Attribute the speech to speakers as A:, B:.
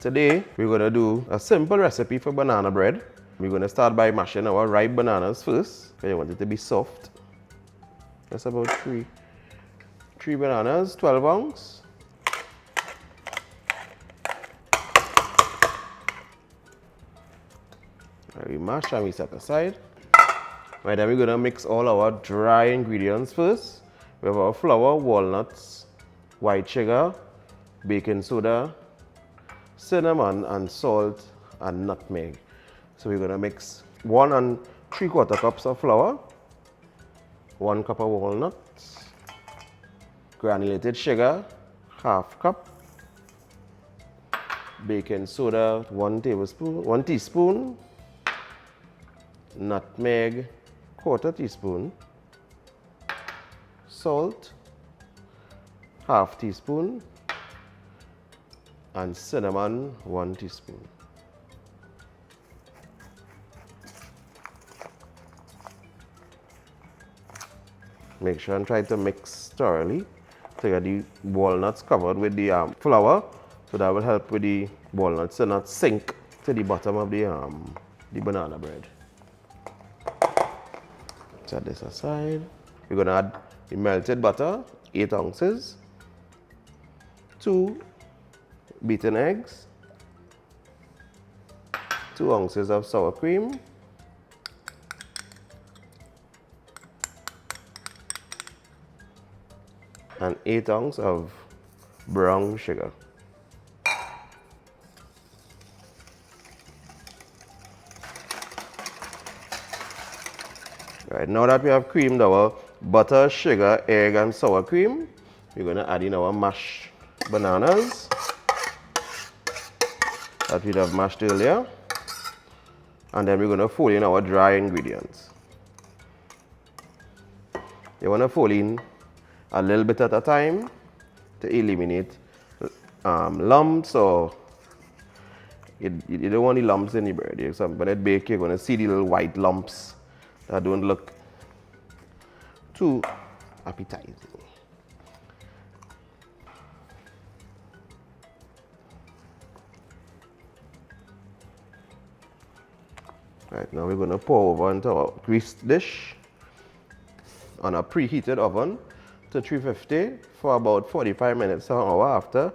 A: Today, we're going to do a simple recipe for banana bread. We're going to start by mashing our ripe bananas first. I want it to be soft. That's about three bananas, 12 ounce. We mash and we set aside. Right, then we're going to mix all our dry ingredients first. We have our flour, walnuts, white sugar, baking soda, cinnamon and salt and nutmeg. So we're going to mix 1 3/4 cups of flour, 1 cup of walnuts, granulated sugar, 1/2 cup, baking soda, 1 teaspoon, nutmeg, 1/4 teaspoon, salt, 1/2 teaspoon, and cinnamon, 1 teaspoon. Make sure and try to mix thoroughly to get the walnuts covered with the flour, so that will help with the walnuts to not sink to the bottom of the banana bread. Set this aside. We're going to add the melted butter, 8 ounces, 2 beaten eggs, 2 ounces of sour cream, and 8 ounces of brown sugar. Right, now that we have creamed our butter, sugar, egg, and sour cream, we're going to add in our mashed bananas that we have mashed earlier, and then we're going to fold in our dry ingredients. You want to fold in a little bit at a time to eliminate lumps, or you don't want the lumps in the bread. When it bakes, you're going to see the little white lumps that don't look too appetizing. Right, now we're going to pour over into our greased dish on a preheated oven to 350 for about 45 minutes or an hour after